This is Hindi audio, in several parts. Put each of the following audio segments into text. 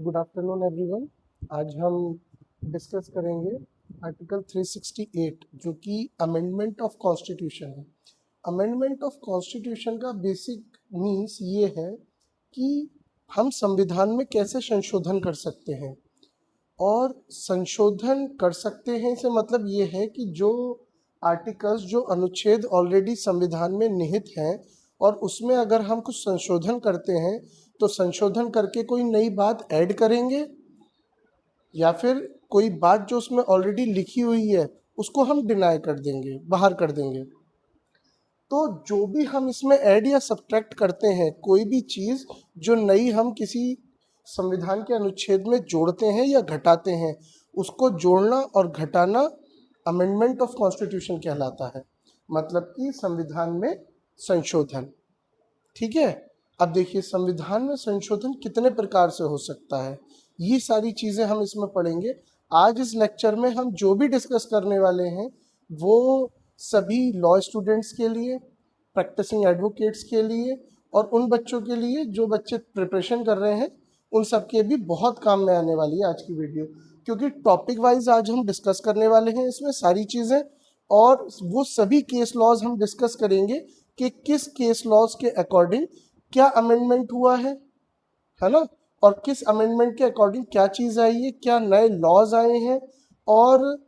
Good afternoon everyone. आज हम डिस्कस करेंगे आर्टिकल 368 जो कि अमेंडमेंट ऑफ कॉन्स्टिट्यूशन है। अमेंडमेंट ऑफ कॉन्स्टिट्यूशन का बेसिक मीन्स ये है कि हम संविधान में कैसे संशोधन कर सकते हैं, और संशोधन कर सकते हैं से मतलब ये है कि जो आर्टिकल्स, जो अनुच्छेद ऑलरेडी संविधान में निहित हैं और उसमें अगर हम कुछ संशोधन करते हैं तो संशोधन करके कोई नई बात ऐड करेंगे या फिर कोई बात जो उसमें ऑलरेडी लिखी हुई है उसको हम डिनाई कर देंगे, बाहर कर देंगे। तो जो भी हम इसमें ऐड या सब्ट्रैक्ट करते हैं, कोई भी चीज़ जो नई हम किसी संविधान के अनुच्छेद में जोड़ते हैं या घटाते हैं, उसको जोड़ना और घटाना अमेंडमेंट ऑफ कॉन्स्टिट्यूशन कहलाता है। मतलब कि संविधान में संशोधन। ठीक है। अब देखिए संविधान में संशोधन कितने प्रकार से हो सकता है, ये सारी चीज़ें हम इसमें पढ़ेंगे। आज इस लेक्चर में हम जो भी डिस्कस करने वाले हैं वो सभी लॉ स्टूडेंट्स के लिए, प्रैक्टिसिंग एडवोकेट्स के लिए और उन बच्चों के लिए जो बच्चे प्रिपरेशन कर रहे हैं, उन सब के भी बहुत काम में आने वाली है आज की वीडियो। क्योंकि टॉपिक वाइज आज हम डिस्कस करने वाले हैं इसमें सारी चीज़ें, और वो सभी केस लॉज हम डिस्कस करेंगे कि किस केस लॉज के अकॉर्डिंग क्या अमेंडमेंट हुआ है ना, और किस अमेंडमेंट के अकॉर्डिंग क्या चीज़ आई है, क्या नए लॉज आए हैं, और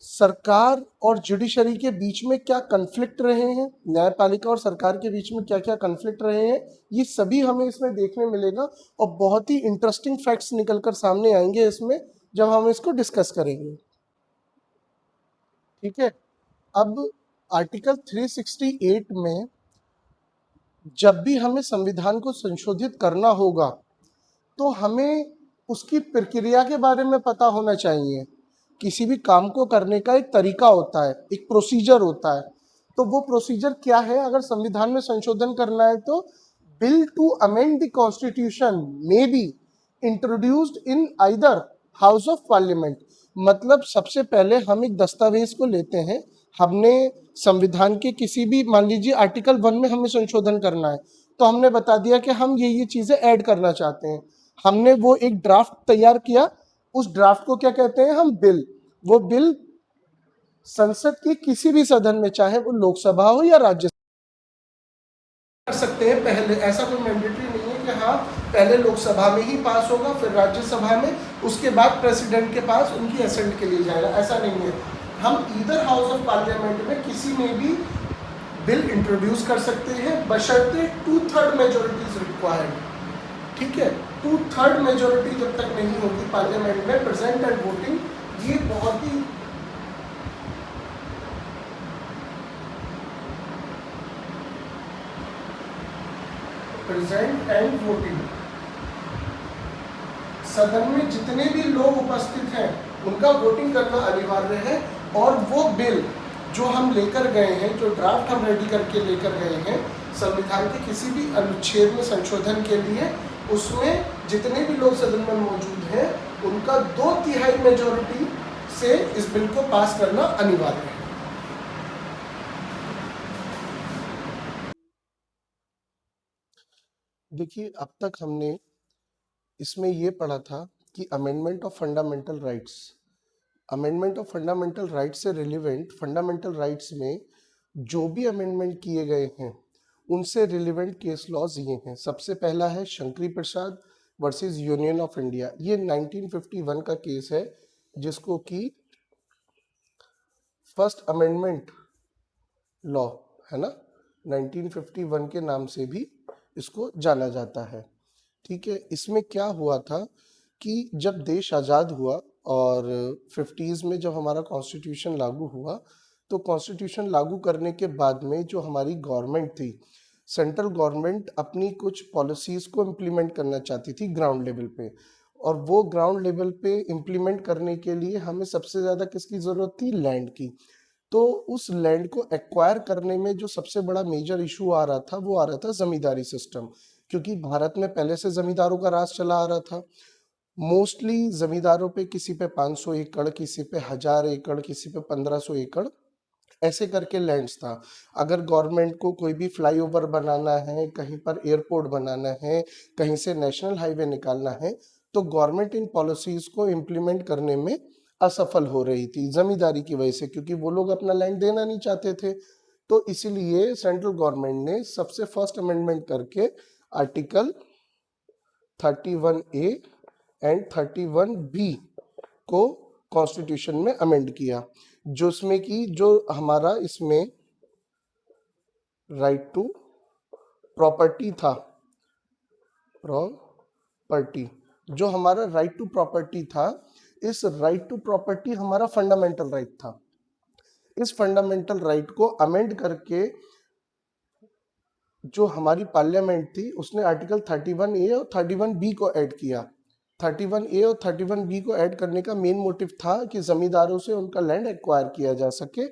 सरकार और जुडिशरी के बीच में क्या कन्फ्लिक्ट रहे हैं, न्यायपालिका और सरकार के बीच में क्या क्या कन्फ्लिक्ट रहे हैं, ये सभी हमें इसमें देखने मिलेगा। और बहुत ही इंटरेस्टिंग फैक्ट्स निकलकर सामने आएंगे इसमें जब हम इसको डिस्कस करेंगे। ठीक है। अब आर्टिकल 368 में जब भी हमें संविधान को संशोधित करना होगा तो हमें उसकी प्रक्रिया के बारे में पता होना चाहिए। किसी भी काम को करने का एक तरीका होता है, एक प्रोसीजर होता है। तो वो प्रोसीजर क्या है? अगर संविधान में संशोधन करना है तो bill to amend the constitution may be introduced in either house of parliament. मतलब सबसे पहले हम एक दस्तावेज को लेते हैं, हमने संविधान के किसी भी, मान लीजिए आर्टिकल 1 में हमें संशोधन करना है, तो हमने बता दिया कि हम ये चीजें ऐड करना चाहते हैं। हमने वो एक ड्राफ्ट तैयार किया, उस ड्राफ्ट को क्या कहते हैं हम? बिल। वो बिल संसद के किसी भी सदन में, चाहे वो लोकसभा हो या राज्यसभा, कर सकते हैं। पहले ऐसा कोई मैंडेटरी नहीं है कि हाँ पहले लोकसभा में ही पास होगा फिर राज्यसभा में, उसके बाद प्रेसिडेंट के पास उनकी असेंट के लिए जाएगा, ऐसा नहीं है। हम ईदर हाउस ऑफ पार्लियामेंट में किसी में भी बिल इंट्रोड्यूस कर सकते हैं, बशर्ते 2/3 मेजोरिटी इज रिक्वायर्ड। ठीक है। 2/3 मेजोरिटी जब तक नहीं होगी पार्लियामेंट में प्रेजेंट एंड वोटिंग, ये बहुत ही प्रेजेंट एंड वोटिंग, सदन में जितने भी लोग उपस्थित हैं उनका वोटिंग करना अनिवार्य है। और वो बिल जो हम लेकर गए हैं, जो ड्राफ्ट हम रेडी करके लेकर गए हैं संविधान के किसी भी अनुच्छेद में संशोधन के लिए, उसमें जितने भी लोग सदन में मौजूद हैं उनका 2/3 मेजोरिटी से इस बिल को पास करना अनिवार्य है। देखिए अब तक हमने इसमें ये पढ़ा था कि amendment of fundamental rights, amendment of fundamental rights से रिलेवेंट फंडामेंटल राइट्स में जो भी अमेंडमेंट किए गए हैं उनसे रिलेवेंट केस लॉज ये हैं। सबसे पहला है शंकरी प्रसाद वर्सेस यूनियन ऑफ इंडिया। ये 1951 का केस है जिसको कि फर्स्ट अमेंडमेंट लॉ है ना, 1951 के नाम से भी इसको जाना जाता है। ठीक है। इसमें क्या हुआ था कि जब देश आज़ाद हुआ और 50s में जब हमारा कॉन्स्टिट्यूशन लागू हुआ, तो कॉन्स्टिट्यूशन लागू करने के बाद में जो हमारी गवर्नमेंट थी, सेंट्रल गवर्नमेंट अपनी कुछ पॉलिसीज़ को इम्प्लीमेंट करना चाहती थी ग्राउंड लेवल पे। और वो ग्राउंड लेवल पे इम्प्लीमेंट करने के लिए हमें सबसे ज़्यादा किसकी ज़रूरत थी? लैंड की। तो उस लैंड को एक्वायर करने में जो सबसे बड़ा मेजर इशू आ रहा था वो आ रहा था जमींदारी सिस्टम, क्योंकि भारत में पहले से जमींदारों का राज चला आ रहा था। मोस्टली जमींदारों पे किसी पे 500 एकड़, किसी पे 1000 एकड़, किसी पे 1500 एकड़ ऐसे करके लैंड्स था। अगर गवर्नमेंट को कोई भी फ्लाईओवर बनाना है, कहीं पर एयरपोर्ट बनाना है, कहीं से नेशनल हाईवे निकालना है, तो गवर्नमेंट इन पॉलिसीज को इम्प्लीमेंट करने में असफल हो रही थी जमींदारी की वजह से, क्योंकि वो लोग अपना लैंड देना नहीं चाहते थे। तो इसीलिए सेंट्रल गवर्नमेंट ने सबसे फर्स्ट अमेंडमेंट करके आर्टिकल 31A एंड 31B को कॉन्स्टिट्यूशन में अमेंड किया, जो इसमें कि जो हमारा इसमें राइट टू प्रॉपर्टी था, प्रॉपर्टी, जो हमारा राइट टू प्रॉपर्टी था, इस राइट टू प्रॉपर्टी हमारा फंडामेंटल राइट था। इस फंडामेंटल राइट को अमेंड करके जो हमारी पार्लियामेंट थी उसने आर्टिकल 31A और 31B को ऐड किया। 31A और 31B को ऐड करने का मेन मोटिव था कि जमींदारों से उनका लैंड एक्वायर किया जा सके,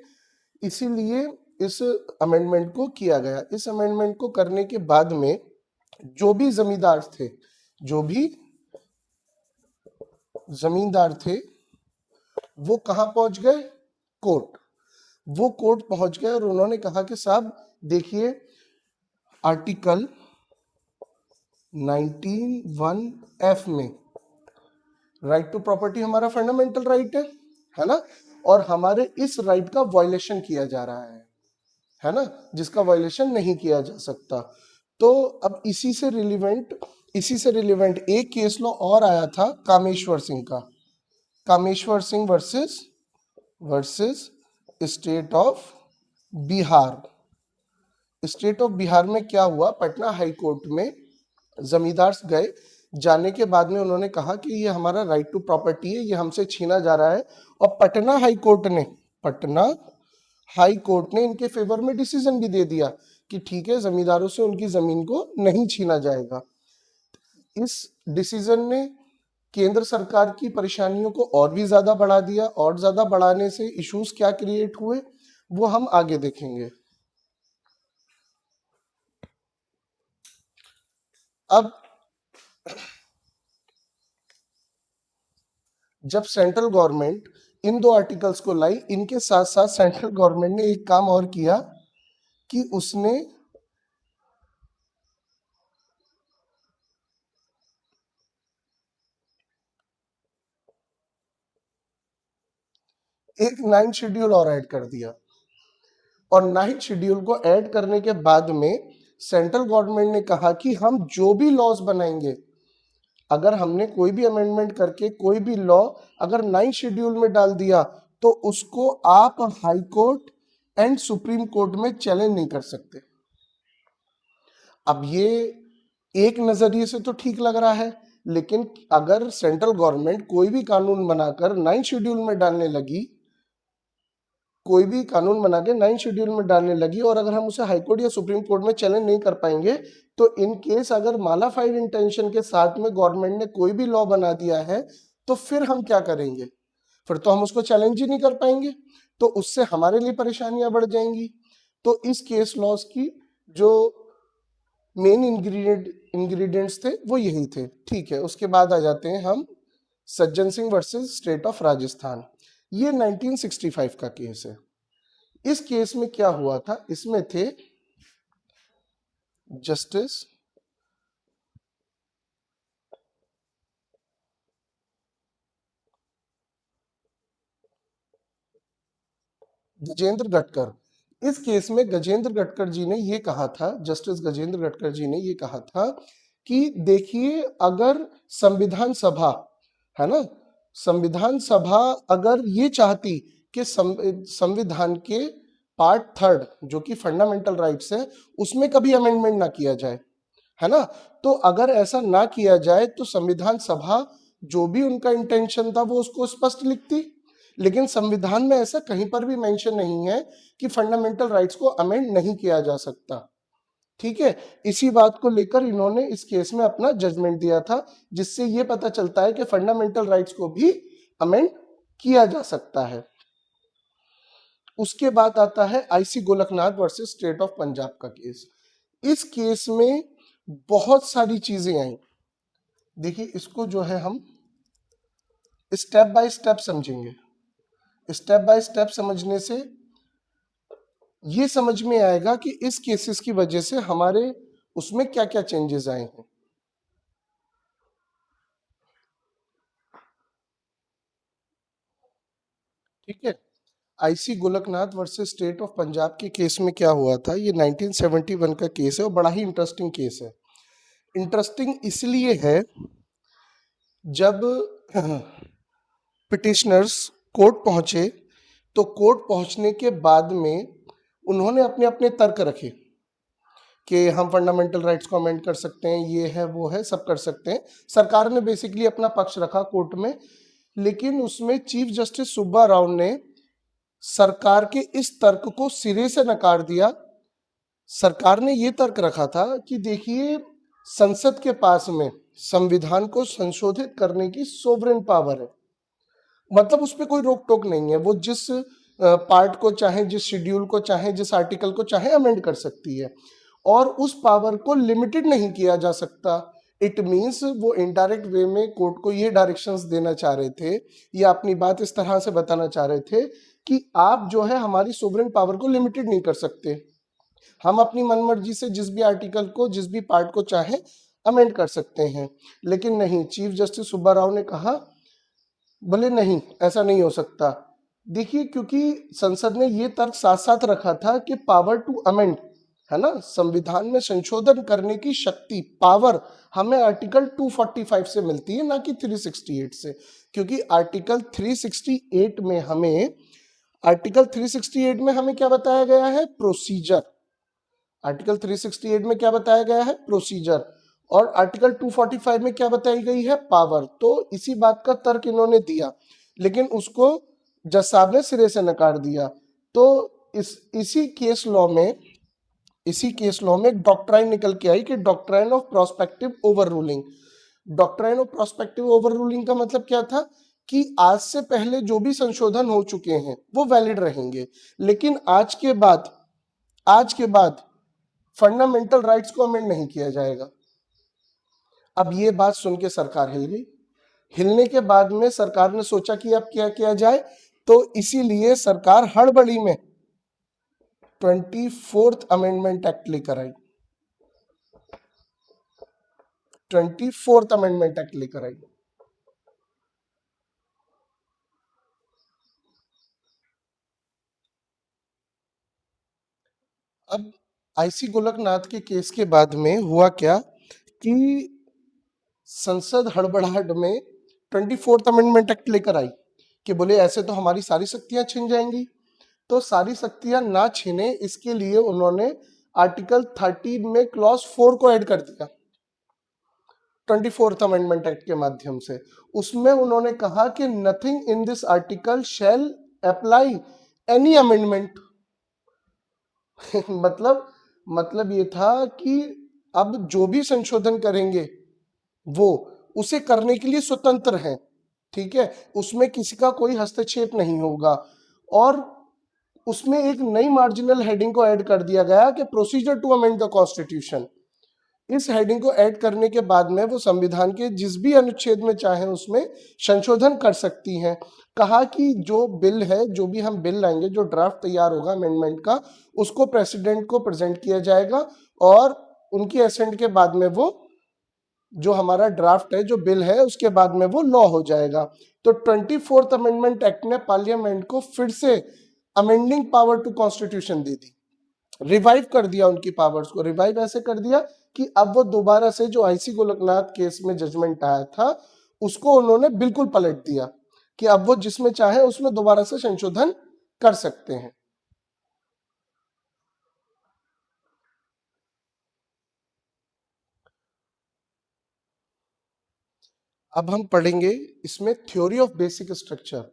इसीलिए इस अमेंडमेंट को किया गया। इस अमेंडमेंट को करने के बाद में जो भी जमींदार थे, जो भी जमींदार थे, वो कहाँ पहुंच गए? कोर्ट। वो कोर्ट पहुंच गए और उन्होंने कहा कि साहब देखिए, आर्टिकल 19(1)(f) में राइट टू प्रॉपर्टी हमारा फंडामेंटल राइट है ना, और हमारे इस राइट का वायलेशन किया जा रहा है ना, जिसका वायलेशन नहीं किया जा सकता। तो अब इसी से रिलेवेंट एक केस लॉ और आया था कामेश्वर सिंह का, Kameshwar Singh versus state of Bihar. State of Bihar में क्या हुआ, पटना हाई कोर्ट में जमींदार गए, जाने के बाद में उन्होंने कहा कि ये हमारा राइट टू प्रॉपर्टी है, ये हमसे छीना जा रहा है, और पटना हाई कोर्ट ने इनके फेवर में डिसीजन भी दे दिया कि ठीक है, जमींदारों से उनकी जमीन को नहीं छीना जाएगा। इस डिसीजन ने केंद्र सरकार की परेशानियों को और भी ज्यादा बढ़ा दिया, और ज्यादा बढ़ाने से इश्यूज क्या क्रिएट हुए वो हम आगे देखेंगे। अब जब सेंट्रल गवर्नमेंट इन दो आर्टिकल्स को लाई, इनके साथ साथ सेंट्रल गवर्नमेंट ने एक काम और किया कि उसने एक 9th शेड्यूल और ऐड कर दिया, और 9th शेड्यूल को ऐड करने के बाद में सेंट्रल गवर्नमेंट ने कहा कि हम जो भी लॉज बनाएंगे, अगर हमने कोई भी अमेंडमेंट करके कोई भी लॉ अगर 9th शेड्यूल में डाल दिया, तो उसको आप high court and supreme court में चैलेंज नहीं कर सकते। अब ये एक नजरिए से तो ठीक लग रहा है, लेकिन अगर सेंट्रल गवर्नमेंट कोई भी कानून बनाकर 9th शेड्यूल में डालने लगी, कोई भी कानून बना के 9th शेड्यूल में डालने लगी, और अगर हम उसे हाईकोर्ट या सुप्रीम कोर्ट में चैलेंज नहीं कर पाएंगे, तो इन केस अगर मालाफाइड इंटेंशन के साथ में गवर्नमेंट ने कोई भी लॉ बना दिया है, तो फिर हम क्या करेंगे? फिर तो हम उसको चैलेंज ही नहीं कर पाएंगे, तो उससे हमारे लिए परेशानियां बढ़ जाएंगी। तो इस केस लॉस की जो मेन इंग्रेडिएंट्स थे वो यही थे। ठीक है, उसके बाद आ जाते हैं हम Sajjan Singh versus state of Rajasthan. ये 1965 का केस है। इस केस में क्या हुआ था, इसमें थे जस्टिस गजेंद्र गटकर। इस केस में गजेंद्र गटकर जी ने ये कहा था, जस्टिस गजेंद्र गटकर जी ने ये कहा था कि देखिए, अगर संविधान सभा है ना, संविधान सभा अगर ये चाहती कि संविधान के पार्ट 3 जो कि फंडामेंटल राइट्स है, उसमें कभी अमेंडमेंट ना किया जाए, है ना, तो अगर ऐसा ना किया जाए तो संविधान सभा जो भी उनका इंटेंशन था वो उसको स्पष्ट लिखती। लेकिन संविधान में ऐसा कहीं पर भी मेंशन नहीं है कि फंडामेंटल राइट्स को अमेंड नहीं किया जा सकता। ठीक है, इसी बात को लेकर इन्होंने इस केस में अपना जजमेंट दिया था, जिससे ये पता चलता है कि फंडामेंटल राइट्स को भी अमेंड किया जा सकता है। उसके बाद आता है IC Golaknath versus state of Punjab का केस। इस केस में बहुत सारी चीजें आई। देखिए, इसको जो है हम स्टेप बाय स्टेप समझेंगे। स्टेप बाय स्टेप समझने से ये समझ में आएगा कि इस केसेस की वजह से हमारे उसमें क्या क्या चेंजेस आए हैं। ठीक है, IC Golaknath versus state of Punjab के केस में क्या हुआ था, ये 1971 का केस है और बड़ा ही इंटरेस्टिंग केस है। इंटरेस्टिंग इसलिए है जब पिटिशनर्स कोर्ट पहुंचे तो कोर्ट पहुंचने के बाद में उन्होंने अपने अपने तर्क रखे कि हम फंडामेंटल राइट्स को अमेंड कर सकते हैं, ये है वो है, सब कर सकते हैं। सरकार ने बेसिकली अपना पक्ष रखा कोर्ट में, लेकिन उसमें चीफ जस्टिस सुब्बा राव ने सरकार के इस तर्क को सिरे से नकार दिया। सरकार ने ये तर्क रखा था कि देखिए, संसद के पास में संविधान को संशोधित करने की सोवरेन पावर है, मतलब उस पर कोई रोक टोक नहीं है, वो जिस पार्ट को चाहे, जिस शेड्यूल को चाहे, जिस आर्टिकल को चाहे अमेंड कर सकती है और उस पावर को लिमिटेड नहीं किया जा सकता। इट मीन्स वो इनडायरेक्ट वे में कोर्ट को ये डायरेक्शंस देना चाह रहे थे या अपनी बात इस तरह से बताना चाह रहे थे कि आप जो है हमारी सोवरेन पावर को लिमिटेड नहीं कर सकते, हम अपनी मनमर्जी से जिस भी आर्टिकल को, जिस भी पार्ट को चाहे अमेंड कर सकते हैं। लेकिन नहीं, चीफ जस्टिस सुब्बा राव ने कहा बोले नहीं, ऐसा नहीं हो सकता। देखिए, क्योंकि संसद ने ये तर्क साथ साथ रखा था कि पावर टू अमेंड है ना, संविधान में संशोधन करने की शक्ति, पावर हमें आर्टिकल 245 से मिलती है, ना कि 368 से। क्योंकि आर्टिकल 368 में हमें क्या बताया गया है, प्रोसीजर। आर्टिकल 368 में क्या बताया गया है, प्रोसीजर। और आर्टिकल 245 में क्या बताई गई है, पावर। तो इसी बात का तर्क इन्होंने दिया, लेकिन उसको जज साहब ने सिरे से नकार दिया। तो इसी केस लॉ में एक डॉक्ट्राइन निकल के आई कि doctrine of prospective over ruling. Doctrine of prospective over ruling का मतलब क्या था कि आज से पहले जो भी संशोधन हो चुके हैं वो वैलिड रहेंगे, लेकिन आज के बाद फंडामेंटल राइट्स को अमेंड नहीं किया जाएगा। अब ये बात सुन के सरकार हिल गई। हिलने के बाद में सरकार ने सोचा कि अब क्या किया जाए, तो इसीलिए सरकार हड़बड़ी में 24th अमेंडमेंट एक्ट लेकर आई। 24th अमेंडमेंट एक्ट लेकर आई। अब आईसी गोलकनाथ के केस के बाद में हुआ क्या कि संसद हड़बड़ाहट में 24th अमेंडमेंट एक्ट लेकर आई कि बोले ऐसे तो हमारी सारी शक्तियां छिन जाएंगी। तो सारी शक्तियां ना छिने, इसके लिए उन्होंने आर्टिकल 13 में क्लॉज 4 को ऐड कर दिया 24th अमेंडमेंट एक्ट के माध्यम से। उसमें उन्होंने कहा कि nothing in this article shall apply any amendment. मतलब ये था कि अब जो भी संशोधन करेंगे वो उसे करने के लिए स्वतंत्र है, ठीक है, उसमें किसी का कोई हस्तक्षेप नहीं होगा। और उसमें एक नई मार्जिनल हेडिंग को ऐड कर दिया गया कि procedure to amend the constitution. इस हेडिंग को ऐड करने के बाद में वो संविधान के जिस भी अनुच्छेद में चाहे उसमें संशोधन कर सकती हैं। कहा कि जो बिल है, जो भी हम बिल लाएंगे, जो ड्राफ्ट तैयार होगा अमेंडमेंट का, उसको प्रेसिडेंट को प्रेजेंट किया जाएगा और उनकी एसेंट के बाद में वो जो हमारा ड्राफ्ट है, जो बिल है, उसके बाद में वो लॉ हो जाएगा। तो 24th अमेंडमेंट एक्ट ने पार्लियामेंट को फिर से अमेंडिंग पावर टू कॉन्स्टिट्यूशन दे दी, रिवाइव कर दिया उनकी पावर्स को। रिवाइव ऐसे कर दिया कि अब वो दोबारा से जो आईसी गोलकनाथ केस में जजमेंट आया था उसको उन्होंने बिल्कुल पलट दिया कि अब वो जिसमें चाहे उसमें दोबारा से संशोधन कर सकते हैं। अब हम पढ़ेंगे इसमें theory of basic structure.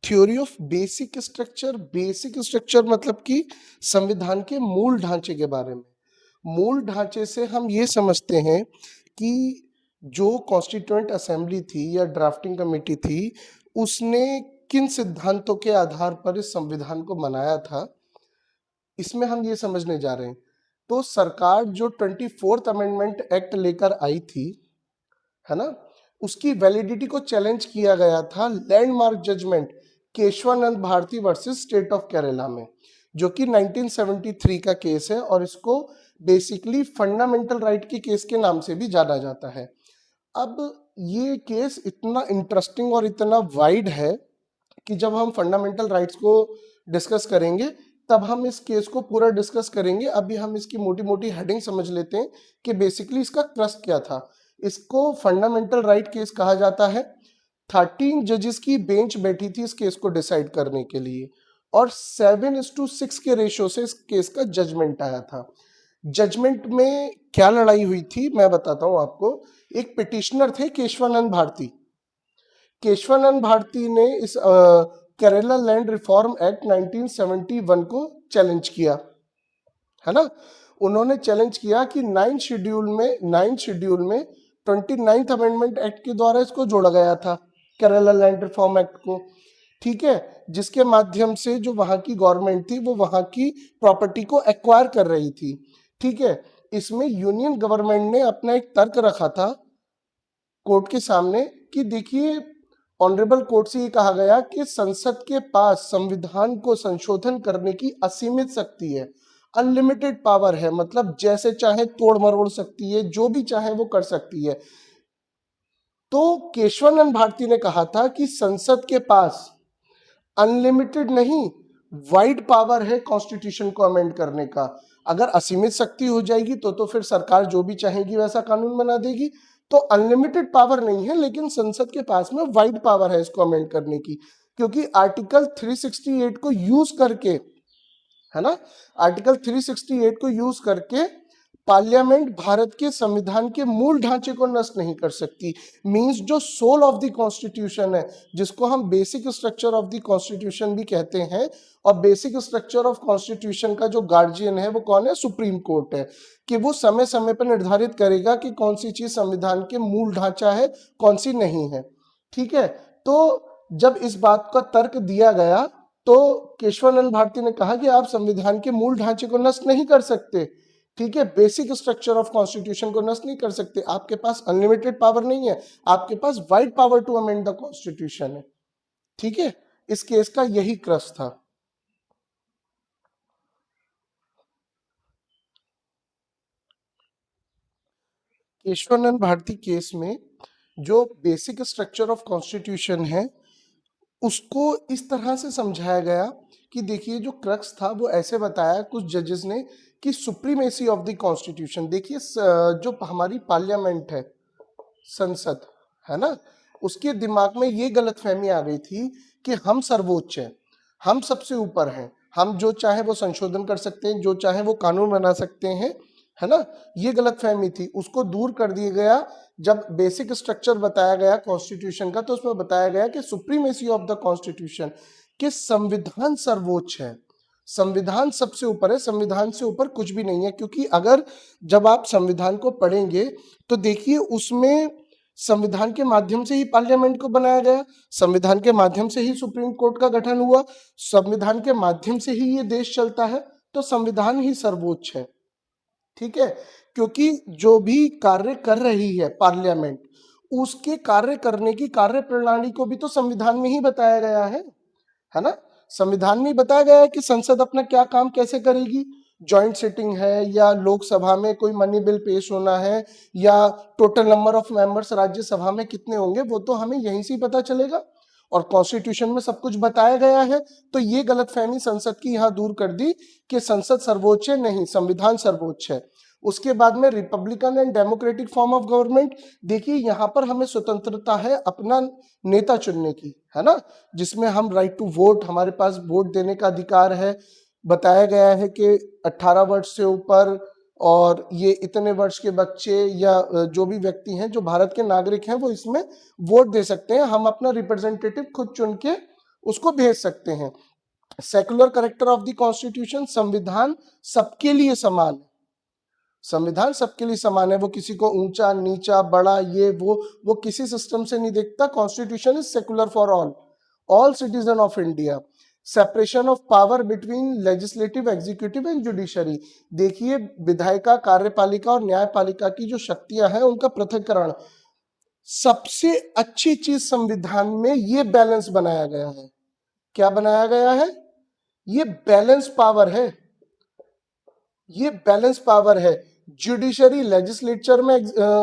Theory of basic structure मतलब कि संविधान के मूल ढांचे के बारे में। मूल ढांचे से हम ये समझते हैं कि जो कॉन्स्टिट्यूएंट असेंबली थी या ड्राफ्टिंग कमेटी थी, उसने किन सिद्धांतों के आधार पर इस संविधान को बनाया था, इसमें हम ये समझने जा रहे हैं। तो सरकार जो 24th अमेंडमेंट एक्ट लेकर आई थी, है ना, उसकी वैलिडिटी को चैलेंज किया गया था landmark judgement Kesavananda Bharati versus state of Kerala में। जो कि 1973 का केस है और इसको बेसिकली फंडामेंटल राइट के केस के नाम से भी जाना जाता है। अब ये केस इतना इंटरेस्टिंग और इतना वाइड है कि जब हम फंडामेंटल राइट्स को डिस्कस करेंगे तब हम इस केस को पूरा डिस्कस करेंगे। अभी हम इसकी मोटी मोटी हेडिंग समझ लेते हैं कि बेसिकली इसका क्रस्ट क्या था। इसको फंडामेंटल राइट केस कहा जाता है। 13 जजेस की बेंच बैठी थी इस केस को डिसाइड करने के लिए और 7:6 के रेशो से इस केस का जजमेंट आया था। जजमेंट में क्या लड़ाई हुई थी मैं बताता हूं आपको। एक पिटिशनर थे केशवानंद भारती। केशवानंद भारती ने इस केरला लैंड रिफॉर्म एक्ट 1971 को चैलेंज किया, है ना। उन्होंने चैलेंज किया कि नाइन्थ शेड्यूल में 29th अमेंडमेंट एक्ट के द्वारा इसको जोड़ा गया था, केरला लैंड रिफॉर्म एक्ट को, ठीक है, जिसके माध्यम से जो वहां की गवर्नमेंट थी वो वहां की प्रॉपर्टी को एक्वायर कर रही थी, ठीक है। इसमें यूनियन गवर्नमेंट ने अपना एक तर्क रखा था कोर्ट के सामने कि देखिए, ऑनरेबल कोर्ट से ये कहा गया कि संसद के पास संविधान को संशोधन करने की असीमित शक्ति है, अनलिमिटेड पावर है, मतलब जैसे चाहे तोड़ मरोड़ सकती है, जो भी चाहे वो कर सकती है। तो केशवानंद भारती ने कहा था कि संसद के पास अनलिमिटेड नहीं, वाइड पावर है कॉन्स्टिट्यूशन को अमेंड करने का। अगर असीमित शक्ति हो जाएगी तो फिर सरकार जो भी चाहेगी वैसा कानून बना देगी। तो अनलिमिटेड पावर नहीं है, लेकिन संसद के पास में वाइड पावर है इसको अमेंड करने की, क्योंकि आर्टिकल 368 को यूज करके, है ना, आर्टिकल 368 को यूज करके पार्लियामेंट भारत के संविधान के मूल ढांचे को नष्ट नहीं कर सकती। मींस जो सोल ऑफ द कॉन्स्टिट्यूशन है, जिसको हम basic structure of the constitution भी कहते हैं, और बेसिक स्ट्रक्चर ऑफ कॉन्स्टिट्यूशन का जो गार्जियन है वो कौन है? सुप्रीम कोर्ट है, कि वो समय समय पर निर्धारित करेगा कि कौन सी चीज संविधान के मूल ढांचा है, कौन सी नहीं है, ठीक है। तो जब इस बात का तर्क दिया गया तो केशवानंद भारती ने कहा कि आप संविधान के मूल ढांचे को नष्ट नहीं कर सकते, ठीक है, बेसिक स्ट्रक्चर ऑफ कॉन्स्टिट्यूशन को नष्ट नहीं कर सकते, आपके पास अनलिमिटेड पावर नहीं है, आपके पास wide power to amend the constitution है, ठीक है। इस केस का यही क्रस्ट था। केशवानंद भारती केस में जो बेसिक स्ट्रक्चर ऑफ कॉन्स्टिट्यूशन है उसको इस तरह से समझाया गया कि देखिए, जो क्रक्स था वो ऐसे बताया कुछ जजेस ने कि सुप्रीमेसी ऑफ द कॉन्स्टिट्यूशन। देखिए, जो हमारी पार्लियामेंट है, संसद, है ना, उसके दिमाग में ये गलतफहमी आ गई थी कि हम सर्वोच्च हैं, हम सबसे ऊपर हैं, हम जो चाहे वो संशोधन कर सकते हैं, जो चाहे वो कानून बना सकते हैं, है ना। ये गलतफहमी थी, उसको दूर कर दिया गया। जब बेसिक स्ट्रक्चर बताया गया कॉन्स्टिट्यूशन का तो उसमें बताया गया कि सुप्रीमेसी ऑफ द कॉन्स्टिट्यूशन, कि संविधान सर्वोच्च है, संविधान सबसे ऊपर है, संविधान से ऊपर कुछ भी नहीं है। क्योंकि अगर जब आप संविधान को पढ़ेंगे तो देखिए, उसमें संविधान के माध्यम से ही पार्लियामेंट को बनाया गया, संविधान के माध्यम से ही सुप्रीम कोर्ट का गठन हुआ, संविधान के माध्यम से ही ये देश चलता है, तो संविधान ही सर्वोच्च है, ठीक है। क्योंकि जो भी कार्य कर रही है पार्लियामेंट, उसके कार्य करने की कार्य प्रणाली को भी तो संविधान में ही बताया गया है ना। संविधान में बताया गया है कि संसद अपना क्या काम कैसे करेगी, जॉइंट सिटिंग है, या लोकसभा में कोई मनी बिल पेश होना है, या total number of members Rajya Sabha में कितने होंगे, वो तो हमें यहीं से ही पता चलेगा, और कॉन्स्टिट्यूशन में सब कुछ बताया गया है। तो ये गलतफहमी संसद की यहाँ दूर कर दी कि संसद सर्वोच्च है, नहीं, संविधान सर्वोच्च है। उसके बाद में Republican and democratic form of government, देखिए यहाँ पर हमें स्वतंत्रता है अपना नेता चुनने की, है ना, जिसमें हम राइट टू वोट, हमारे पास वोट देने का अधिकार है। बताया गया है कि 18 वर्ष से ऊपर और ये इतने वर्ष के बच्चे या जो भी व्यक्ति हैं जो भारत के नागरिक हैं वो इसमें वोट दे सकते हैं, हम अपना रिप्रेजेंटेटिव खुद चुन के उसको भेज सकते हैं। Secular character of the constitution, संविधान सबके लिए समान है, संविधान सबके लिए समान है, वो किसी को ऊंचा नीचा बड़ा ये वो किसी सिस्टम से नहीं देखता। Constitution is secular for all citizen of India. Separation of power between legislative, executive and judiciary, देखिए विधायिका, कार्यपालिका और न्यायपालिका की जो शक्तियां हैं उनका पृथक्करण, सबसे अच्छी चीज संविधान में ये बैलेंस बनाया गया है। क्या बनाया गया है? ये बैलेंस पावर है, ये बैलेंस पावर है। जुडिशरी लेजिस्लेचर में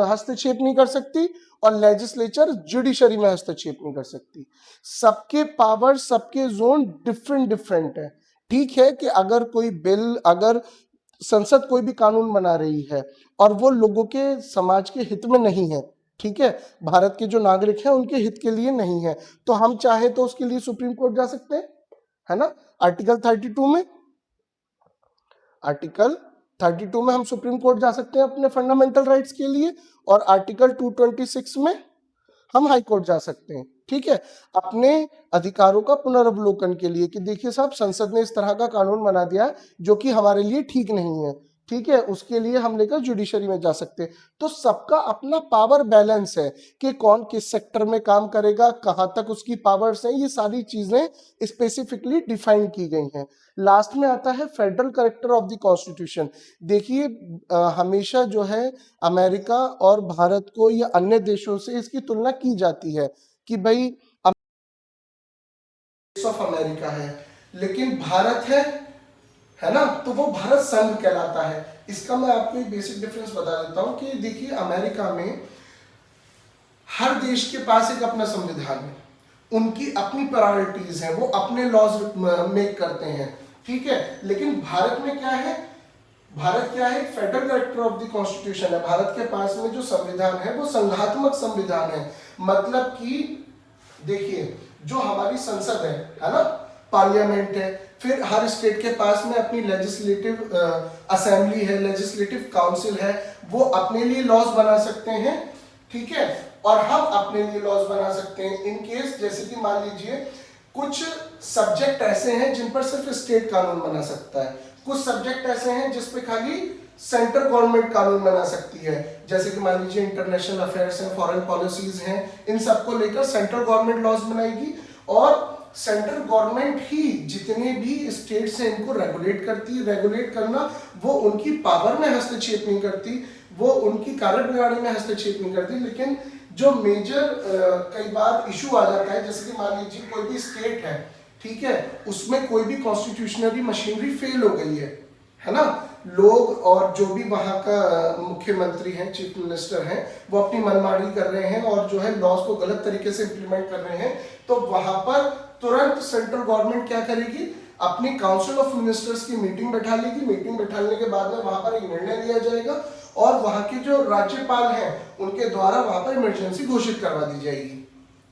हस्तक्षेप नहीं कर सकती और लेजिस्लेचर जुडिशरी में हस्तक्षेप नहीं कर सकती। सबके पावर, सबके जोन डिफरेंट डिफरेंट है। ठीक है कि अगर कोई बिल, अगर संसद कोई भी कानून बना रही है और वो लोगों के, समाज के हित में नहीं है, ठीक है, भारत के जो नागरिक हैं उनके हित के लिए नहीं है, तो हम चाहे तो उसके लिए सुप्रीम कोर्ट जा सकते हैं, है ना। आर्टिकल 32 में, आर्टिकल 32 में हम सुप्रीम कोर्ट जा सकते हैं अपने फंडामेंटल राइट्स के लिए, और आर्टिकल 226 में हम हाई कोर्ट जा सकते हैं, ठीक है, अपने अधिकारों का पुनर्वलोकन के लिए कि देखिए साहब, संसद ने इस तरह का कानून बना दिया है जो कि हमारे लिए ठीक नहीं है, ठीक है, उसके लिए हम लेकर जुडिशरी में जा सकते हैं। तो सबका अपना पावर बैलेंस है कि कौन किस सेक्टर में काम करेगा, कहां तक उसकी पावर्स हैं, ये सारी चीजें स्पेसिफिकली डिफाइन की गई हैं। लास्ट में आता है federal character of the constitution. देखिए हमेशा जो है अमेरिका और भारत को या अन्य देशों से इसकी तुलना की जाती है कि भाई ऑफ अमेरिका है, लेकिन भारत है ना, तो वो भारत संघ कहलाता है। इसका मैं आपको एक बेसिक डिफरेंस बता देता हूं कि देखिए अमेरिका में हर देश के पास एक अपना संविधान है, उनकी अपनी प्रायोरिटीज हैं, वो अपने लॉज मेक करते हैं, ठीक है। लेकिन भारत में क्या है, भारत क्या है, federal character of the constitution है। भारत के पास में जो संविधान है वो संघात्मक संविधान है। मतलब कि देखिए जो हमारी संसद है ना, पार्लियामेंट है, फिर हर स्टेट के पास में अपनी लेजिस्लेटिव असेंबली है, लेजिस्लेटिव काउंसिल है, वो अपने लिए लॉज बना सकते हैं, ठीक है, और हम अपने लिए लॉज बना सकते हैं इन केस, जैसे कि मान लीजिए कुछ सब्जेक्ट ऐसे हैं जिन पर सिर्फ स्टेट कानून बना सकता है, कुछ सब्जेक्ट ऐसे हैं जिस पे खाली सेंट्रल गवर्नमेंट कानून बना सकती है, जैसे कि मान लीजिए इंटरनेशनल अफेयर्स हैं, फॉरेन पॉलिसीज हैं, इन सबको लेकर सेंट्रल गवर्नमेंट लॉज बनाएगी, और सेंट्रल गवर्नमेंट ही जितने भी स्टेट्स हैं इनको रेगुलेट करती है। रेगुलेट करना, वो उनकी पावर में हस्तक्षेप नहीं करती, वो उनकी कार्यप्रणाली में हस्तक्षेप नहीं करती, लेकिन जो मेजर कई बार इशू आ जाता है, जैसे कि मान लीजिए कोई भी स्टेट है, ठीक है, उसमें कोई भी कॉन्स्टिट्यूशनरी मशीनरी फेल हो गई है ना, लोग और जो भी वहां का मुख्यमंत्री हैं, चीफ मिनिस्टर हैं, वो अपनी मनमानी कर रहे हैं और जो है लॉज को गलत तरीके से इंप्लीमेंट कर रहे हैं, तो वहां पर तुरंत सेंट्रल गवर्नमेंट क्या करेगी, अपनी काउंसिल ऑफ मिनिस्टर्स की मीटिंग बैठा लेगी। मीटिंग बैठाने के बाद में वहां पर एक निर्णय लिया जाएगा और वहां के जो राज्यपाल हैं उनके द्वारा वहां पर इमरजेंसी घोषित करवा दी जाएगी,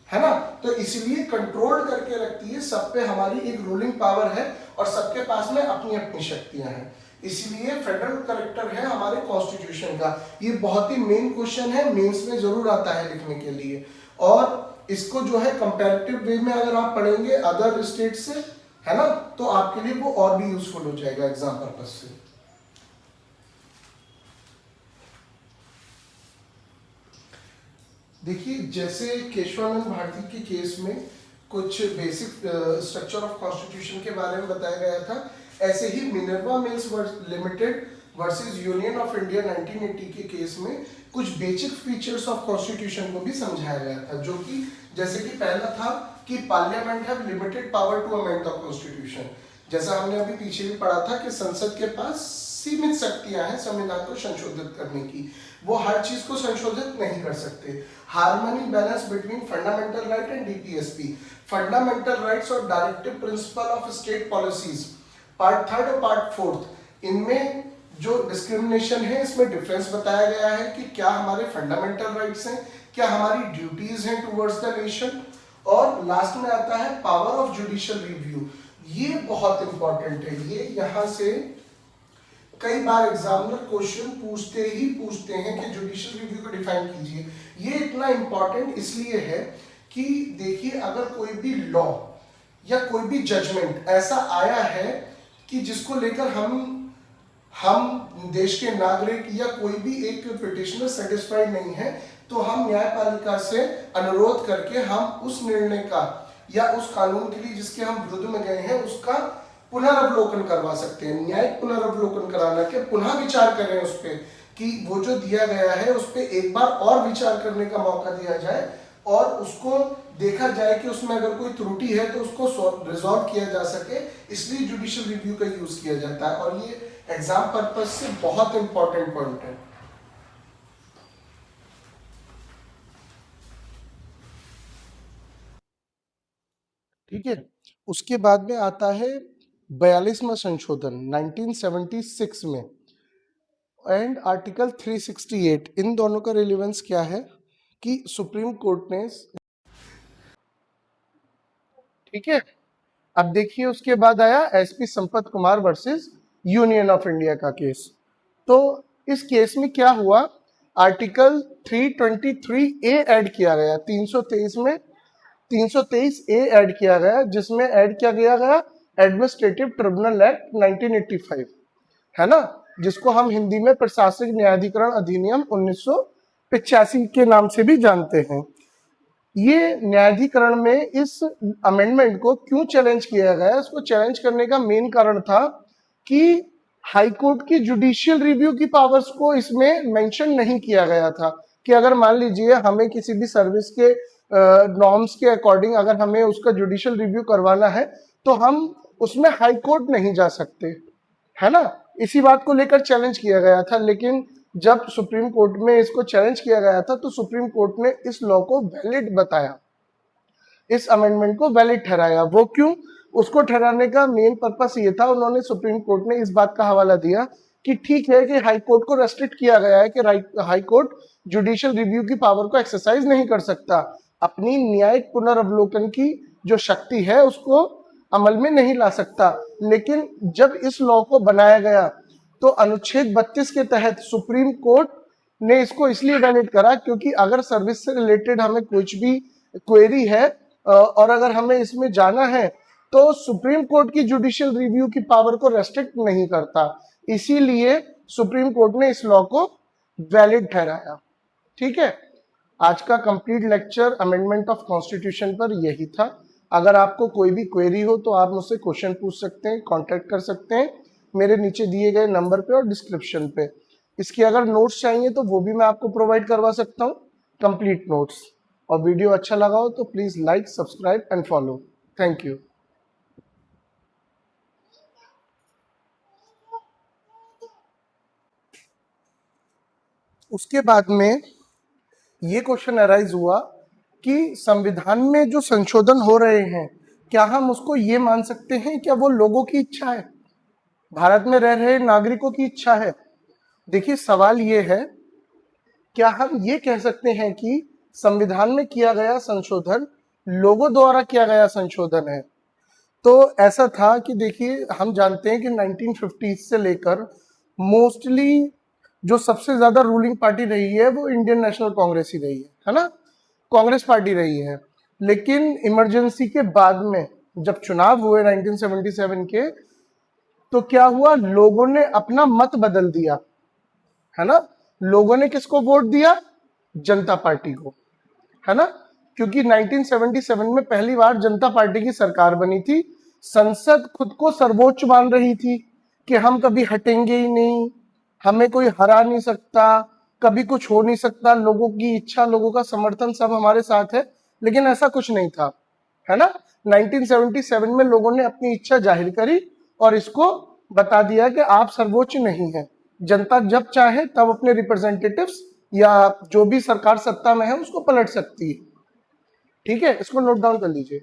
है ना। तो इसलिए कंट्रोल करके रखती है, सब पे हमारी एक रूलिंग पावर है और सबके पास में अपनी अपनी शक्तियां हैं, इसलिए फेडरल कैरेक्टर है हमारे कॉन्स्टिट्यूशन का। ये बहुत ही मेन क्वेश्चन है, मेंस में जरूर आता है लिखने के लिए, और इसको जो है कंपैरेटिव वे में अगर आप पढ़ेंगे अदर स्टेट से, है ना, तो आपके लिए वो और भी यूजफुल हो जाएगा एग्जाम पर्पज से। देखिए जैसे केशवानंद भारती के केस में कुछ बेसिक स्ट्रक्चर ऑफ कॉन्स्टिट्यूशन के बारे में बताया गया था, ऐसे ही Minerva Mills limited versus union of India 1980 के केस में कुछ बेसिक फीचर्स ऑफ कॉन्स्टिट्यूशन को भी समझाया गया था, जो कि जैसे कि पहला था कि parliament have limited power to amend the constitution. जैसा हमने अभी पीछे भी पढ़ा था कि संसद के पास सीमित शक्तियां हैं संविधान को संशोधित करने की, वो हर चीज को संशोधित नहीं कर सकते। Harmony balance between fundamental right and DPSP, fundamental rights और directive principle of state policies, part 3 और पार्ट 4, इनमें जो डिस्क्रिमिनेशन है इसमें डिफरेंस बताया गया है कि क्या हमारे फंडामेंटल राइट्स हैं, क्या हमारी ड्यूटीज हैं टुवर्ड्स द नेशन, और लास्ट में आता है पावर ऑफ जुडिशियल रिव्यू। ये बहुत इंपॉर्टेंट है, ये यहां से कई बार एग्जामिनर क्वेश्चन पूछते हैं कि जुडिशियल रिव्यू को डिफाइन कीजिए। ये इतना इंपॉर्टेंट इसलिए है कि देखिए अगर कोई भी लॉ या कोई भी जजमेंट ऐसा आया है कि जिसको लेकर हम देश के नागरिक या कोई भी एक पिटिशनर सेटिस्फाइड नहीं है, तो हम न्यायपालिका से अनुरोध करके हम उस निर्णय का या उस कानून के लिए जिसके हम विरुद्ध में गए हैं उसका पुनर्वलोकन करवा सकते हैं। न्यायिक पुनर्वलोकन कराना के पुनः विचार करें उस पर कि वो जो दिया गया है उस पर एक बार और विचार करने का मौका दिया जाए, और उसको देखा जाए कि उसमें अगर कोई त्रुटि है तो उसको रिजॉल्व किया जा सके, इसलिए जुडिशियल रिव्यू का यूज किया जाता है। और ये एग्जाम पर्पज से बहुत इंपॉर्टेंट पॉइंट है। ठीक है, उसके बाद में आता है 42वां संशोधन 1976 में एंड आर्टिकल 368। इन दोनों का रिलेवेंस क्या है कि सुप्रीम कोर्ट ने, ठीक है, अब देखिए उसके बाद आया SP Sampath Kumar versus union of India का केस। तो इस केस में क्या हुआ, आर्टिकल 323 ए ऐड किया गया 323 में, 323 ए ऐड किया गया, जिसमें ऐड किया गया एडमिनिस्ट्रेटिव ट्रिब्यूनल एक्ट 1985, है ना, जिसको हम हिंदी में प्रशासनिक न्यायाधिकरण अधिनियम 1985 के नाम से भी जानते हैं। ये न्यायाधिकरण में इस अमेंडमेंट को क्यों चैलेंज किया गया, इसको चैलेंज करने का मेन कारण था कि हाई कोर्ट की जुडिशियल रिव्यू की पावर्स को इसमें मेंशन नहीं किया गया था कि अगर मान लीजिए हमें किसी भी सर्विस के नॉर्म्स के अकॉर्डिंग अगर हमें उसका जुडिशियल रिव्यू करवाना है तो हम उसमें हाई कोर्ट नहीं जा सकते, है ना। इसी बात को लेकर चैलेंज किया गया था, लेकिन जब सुप्रीम कोर्ट में इसको चैलेंज किया गया था तो सुप्रीम कोर्ट ने इस लॉ को वैलिड बताया, इस अमेंडमेंट को वैलिड ठहराया। वो क्यों, उसको ठहराने का मेन पर्पस ये था, उन्होंने सुप्रीम कोर्ट ने इस बात का हवाला दिया कि ठीक है कि हाई कोर्ट को रेस्ट्रिक्ट किया गया है कि हाई कोर्ट जुडिशियल रिव्यू की पावर को एक्सरसाइज नहीं कर सकता, अपनी न्यायिक पुनर्वलोकन की जो शक्ति है उसको अमल में नहीं ला सकता। लेकिन जब इस लॉ को बनाया गया तो अनुच्छेद 32 के तहत सुप्रीम कोर्ट ने इसको इसलिए वैलिड करा क्योंकि अगर सर्विस से रिलेटेड हमें कुछ भी क्वेरी है और अगर हमें इसमें जाना है तो सुप्रीम कोर्ट की जुडिशियल रिव्यू की पावर को रेस्ट्रिक्ट नहीं करता, इसीलिए सुप्रीम कोर्ट ने इस लॉ को वैलिड ठहराया। ठीक है, आज का complete lecture amendment of constitution पर यही था। अगर आपको कोई भी क्वेरी हो तो आप मुझसे क्वेश्चन पूछ सकते हैं, कांटेक्ट कर सकते हैं मेरे नीचे दिए गए नंबर पे और डिस्क्रिप्शन पे। इसकी अगर नोट्स चाहिए तो वो भी मैं आपको प्रोवाइड करवा सकता हूँ, कंप्लीट नोट्स। और वीडियो अच्छा लगा हो तो please like, subscribe and follow. Thank you. उसके बाद में ये क्वेश्चन अराइज हुआ कि संविधान में जो संशोधन हो रहे हैं क्या हम उसको ये मान सकते हैं क्या वो लोगों की इच्छा है, भारत में रह रहे नागरिकों की इच्छा है। देखिए सवाल ये है, क्या हम ये कह सकते हैं कि संविधान में किया गया संशोधन लोगों द्वारा किया गया संशोधन है। तो ऐसा था कि देखिए हम जानते हैं कि 1950 से लेकर मोस्टली जो सबसे ज्यादा रूलिंग पार्टी रही है वो इंडियन नेशनल कांग्रेस ही रही है ना, कांग्रेस पार्टी रही है। लेकिन इमरजेंसी के बाद में जब चुनाव हुए 1977 के, तो क्या हुआ, लोगों ने अपना मत बदल दिया, है ना। लोगों ने किसको वोट दिया, जनता पार्टी को, है ना, क्योंकि 1977 में पहली बार जनता पार्टी की सरकार बनी थी। संसद खुद को सर्वोच्च मान रही थी कि हम कभी हटेंगे ही नहीं, हमें कोई हरा नहीं सकता, कभी कुछ हो नहीं सकता, लोगों की इच्छा, लोगों का समर्थन सब हमारे साथ है। लेकिन ऐसा कुछ नहीं था, है ना। 1977 में लोगों ने अपनी इच्छा जाहिर करी और इसको बता दिया कि आप सर्वोच्च नहीं है, जनता जब चाहे तब अपने रिप्रेजेंटेटिव्स या जो भी सरकार सत्ता में है उसको पलट सकती है। ठीक है, इसको नोट डाउन कर लीजिए।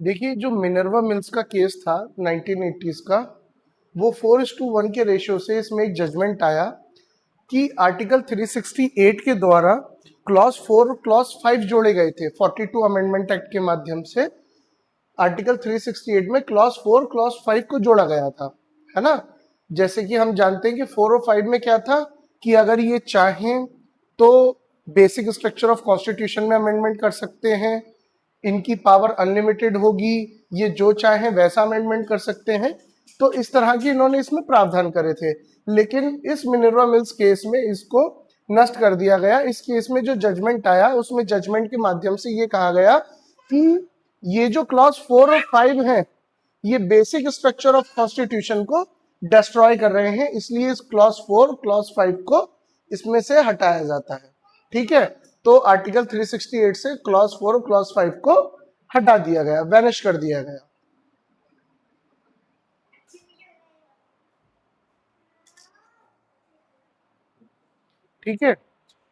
देखिए जो मिनर्वा मिल्स का केस था 1980s का, वो 4:1 के रेशियो से इसमें एक जजमेंट आया कि आर्टिकल 368 के द्वारा क्लॉज 4 और क्लॉज 5 जोड़े गए थे 42 अमेंडमेंट एक्ट के माध्यम से। आर्टिकल 368 में क्लॉज 4 क्लॉज 5 को जोड़ा गया था, है ना। जैसे कि हम जानते हैं कि 4 और 5 में क्या था कि अगर ये चाहें तो बेसिक स्ट्रक्चर ऑफ कॉन्स्टिट्यूशन में अमेंडमेंट कर सकते हैं, इनकी पावर अनलिमिटेड होगी, ये जो चाहे वैसा अमेंडमेंट कर सकते हैं। तो इस तरह की इन्होंने इसमें प्रावधान करे थे, लेकिन इस मिनर्वा मिल्स केस में इसको नष्ट कर दिया गया। इस केस में जो जजमेंट आया उसमें जजमेंट के माध्यम से ये कहा गया कि ये जो क्लॉज 4 और 5 है ये बेसिक स्ट्रक्चर ऑफ कॉन्स्टिट्यूशन को डिस्ट्रॉय कर रहे हैं, इसलिए इस क्लॉज 4 क्लॉज 5 को इसमें से हटाया जाता है। ठीक है, तो आर्टिकल 368 से क्लॉज 4 और क्लॉज 5 को हटा दिया गया, वैनिश कर दिया गया। ठीक है,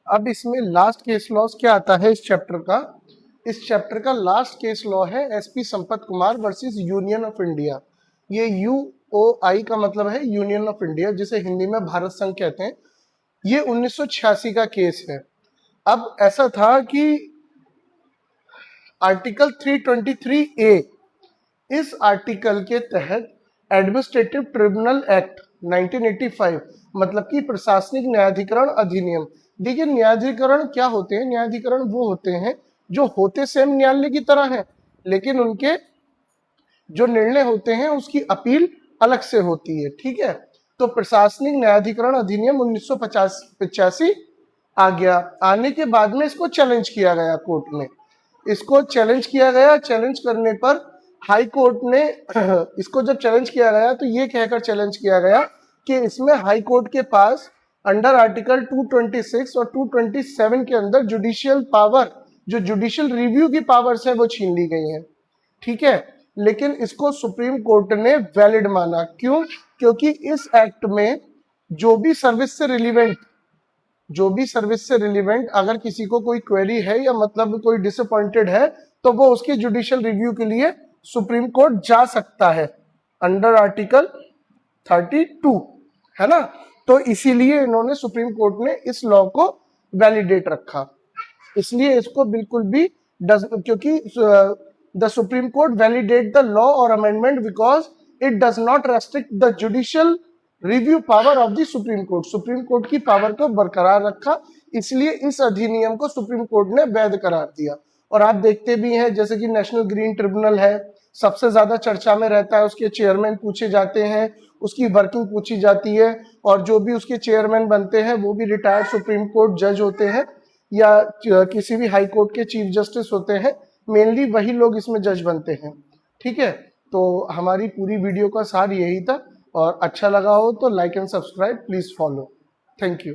अब इसमें लास्ट केस लॉ क्या आता है इस चैप्टर का? इस चैप्टर का लास्ट केस लॉ है SP Sampath Kumar versus union of India. ये यूओआई का मतलब है यूनियन ऑफ इंडिया, जिसे हिंदी में भारत संघ कहते हैं। ये 1986 का केस है। अब ऐसा था कि आर्टिकल 323 ए, इस आर्टिकल के तहत एडमिनिस्ट्रेटिव ट्रिब्यूनल एक्ट 1985 मतलब कि प्रशासनिक न्यायाधिकरण अधिनियम। देखिए न्यायाधिकरण क्या होते हैं? न्यायाधिकरण वो होते हैं जो होते सेम न्यायालय की तरह है, लेकिन उनके जो निर्णय होते हैं उसकी अपील अलग से होती है। ठीक है, तो प्रशासनिक न्यायाधिकरण अधिनियम 1985 आ गया। आने के बाद में इसको चैलेंज किया गया कोर्ट में, इसको चैलेंज किया गया। चैलेंज करने पर हाई कोर्ट ने इसको जब चैलेंज किया गया तो ये कहकर चैलेंज किया गया कि इसमें हाई कोर्ट के पास अंडर आर्टिकल 226 और 227 के अंदर जुडिशियल पावर, जो जुडिशियल रिव्यू की पावर्स है वो छीन ली गई हैं। ठीक है, लेकिन इसको सुप्रीम कोर्ट ने वैलिड माना। क्यों? क्योंकि इस एक्ट में जो भी सर्विस से रिलेवेंट अगर किसी को कोई क्वेरी है या मतलब कोई डिसअपॉइंटेड है तो वो उसके जुडिशियल रिव्यू के लिए सुप्रीम कोर्ट जा सकता है अंडर आर्टिकल 32, है ना। तो इसीलिए इन्होंने सुप्रीम कोर्ट ने इस लॉ को वैलिडेट रखा। इसलिए इसको बिल्कुल भी क्योंकि the Supreme Court validate the law और amendment because it does not restrict the judicial review power of the Supreme Court. Supreme Court की पावर को बरकरार रखा, इसलिए इस अधिनियम को सुप्रीम कोर्ट ने वैध करार दिया। और आप देखते भी हैं जैसे कि नेशनल ग्रीन ट्रिब्यूनल है, सबसे ज्यादा चर्चा में रहता है, उसके चेयरमैन पूछे जाते हैं, उसकी वर्किंग पूछी जाती है, और जो भी उसके चेयरमैन बनते हैं वो भी रिटायर्ड सुप्रीम कोर्ट जज होते हैं या किसी भी हाई कोर्ट के चीफ जस्टिस होते हैं। मेनली वही लोग इसमें जज बनते हैं। ठीक है, तो हमारी पूरी वीडियो का सार यही था, और अच्छा लगा हो तो like and subscribe please follow. Thank you.